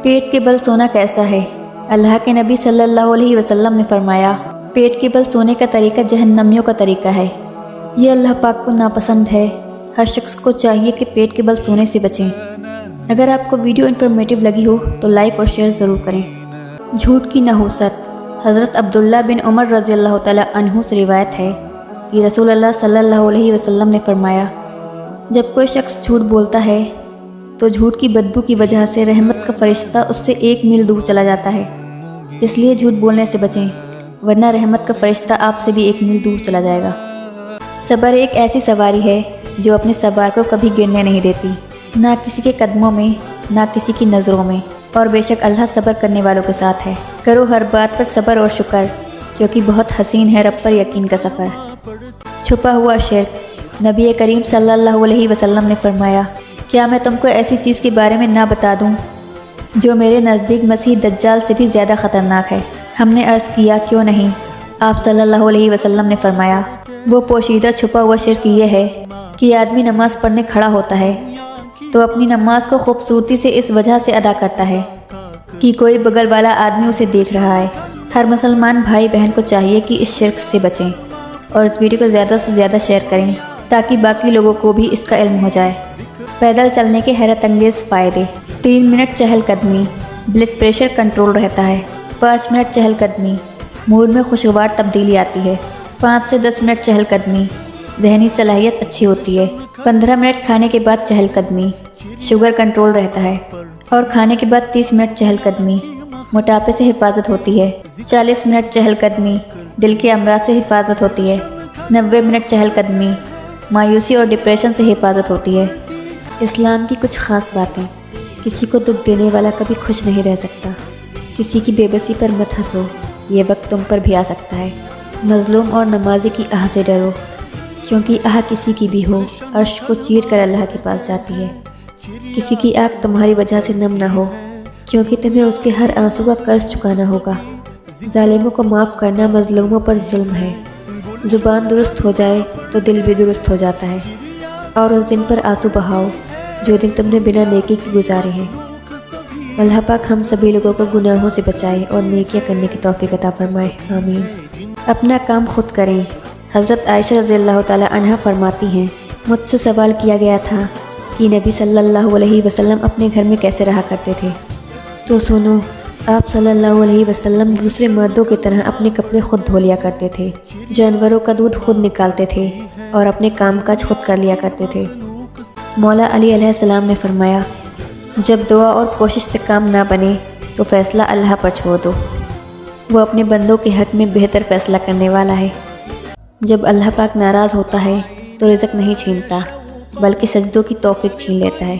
پیٹ کے بل سونا کیسا ہے؟ اللہ کے نبی صلی اللہ علیہ وسلم نے فرمایا، پیٹ کے بل سونے کا طریقہ جہنمیوں کا طریقہ ہے۔ یہ اللہ پاک کو ناپسند ہے۔ ہر شخص کو چاہیے کہ پیٹ کے بل سونے سے بچیں۔ اگر آپ کو ویڈیو انفارمیٹیو لگی ہو تو لائک اور شیئر ضرور کریں۔ جھوٹ کی نحوست۔ حضرت عبداللہ بن عمر رضی اللہ تعالیٰ عنہ سے روایت ہے کہ رسول اللہ صلی اللہ علیہ وسلم نے فرمایا، جب کوئی شخص جھوٹ بولتا ہے تو جھوٹ کی بدبو کی وجہ سے رحمت کا فرشتہ اس سے 1 میل دور چلا جاتا ہے۔ اس لیے جھوٹ بولنے سے بچیں، ورنہ رحمت کا فرشتہ آپ سے بھی 1 میل دور چلا جائے گا۔ صبر ایک ایسی سواری ہے جو اپنے سوار کو کبھی گرنے نہیں دیتی، نہ کسی کے قدموں میں، نہ کسی کی نظروں میں، اور بے شک اللہ صبر کرنے والوں کے ساتھ ہے۔ کرو ہر بات پر صبر اور شکر، کیونکہ بہت حسین ہے رب پر یقین کا سفر۔ چھپا ہوا شرک۔ نبی کریم صلی اللہ علیہ وسلم نے فرمایا، کیا میں تم کو ایسی چیز کے بارے میں نہ بتا دوں جو میرے نزدیک مسیح دجال سے بھی زیادہ خطرناک ہے؟ ہم نے عرض کیا، کیوں نہیں؟ آپ صلی اللہ علیہ وسلم نے فرمایا، وہ پوشیدہ چھپا ہوا شرک یہ ہے کہ آدمی نماز پڑھنے کھڑا ہوتا ہے تو اپنی نماز کو خوبصورتی سے اس وجہ سے ادا کرتا ہے کہ کوئی بغل والا آدمی اسے دیکھ رہا ہے۔ ہر مسلمان بھائی بہن کو چاہیے کہ اس شرک سے بچیں اور اس ویڈیو کو زیادہ سے زیادہ شیئر کریں تاکہ باقی لوگوں کو بھی اس کا علم ہو جائے۔ پیدل چلنے کے حیرت انگیز فائدے۔ 3 منٹ چہل قدمی، بلڈ پریشر کنٹرول رہتا ہے۔ 5 منٹ چہل قدمی، موڈ میں خوشگوار تبدیلی آتی ہے۔ 5 سے 10 منٹ چہل قدمی، ذہنی صلاحیت اچھی ہوتی ہے۔ 15 منٹ کھانے کے بعد چہل قدمی، شوگر کنٹرول رہتا ہے۔ اور کھانے کے بعد 30 منٹ چہل قدمی، موٹاپے سے حفاظت ہوتی ہے۔ 40 منٹ چہل قدمی، دل کے امراض سے حفاظت ہوتی ہے۔ 90 منٹ چہل قدمی، مایوسی اور ڈپریشن سے حفاظت ہوتی ہے۔ اسلام کی کچھ خاص باتیں۔ کسی کو دکھ دینے والا کبھی خوش نہیں رہ سکتا۔ کسی کی بے بسی پر مت ہنسو، یہ وقت تم پر بھی آ سکتا ہے۔ مظلوم اور نمازی کی آہ سے ڈرو، کیونکہ آہ کسی کی بھی ہو عرش کو چیر کر اللہ کے پاس جاتی ہے۔ کسی کی آنکھ تمہاری وجہ سے نم نہ ہو، کیونکہ تمہیں اس کے ہر آنسو کا قرض چکانا ہوگا۔ ظالموں کو معاف کرنا مظلوموں پر ظلم ہے۔ زبان درست ہو جائے تو دل بھی درست ہو جاتا ہے۔ اور اس دن پر آنسو بہاؤ جو دن تم نے بنا نیکی کے گزارے ہیں۔ اللہ پاک ہم سبھی لوگوں کو گناہوں سے بچائے اور نیکیاں کرنے کی توفیق عطا فرمائے، آمین۔ اپنا کام خود کریں۔ حضرت عائشہ رضی اللہ تعالی عنہا فرماتی ہیں، مجھ سے سوال کیا گیا تھا کہ نبی صلی اللہ علیہ وسلم اپنے گھر میں کیسے رہا کرتے تھے، تو سنو، آپ صلی اللہ علیہ وسلم دوسرے مردوں کی طرح اپنے کپڑے خود دھو لیا کرتے تھے، جانوروں کا دودھ خود نکالتے تھے اور اپنے کام کاج خود کر لیا کرتے تھے۔ مولا علی علیہ السلام نے فرمایا، جب دعا اور کوشش سے کام نہ بنے تو فیصلہ اللہ پر چھوڑ دو، وہ اپنے بندوں کے حق میں بہتر فیصلہ کرنے والا ہے۔ جب اللہ پاک ناراض ہوتا ہے تو رزق نہیں چھینتا، بلکہ سجدوں کی توفیق چھین لیتا ہے۔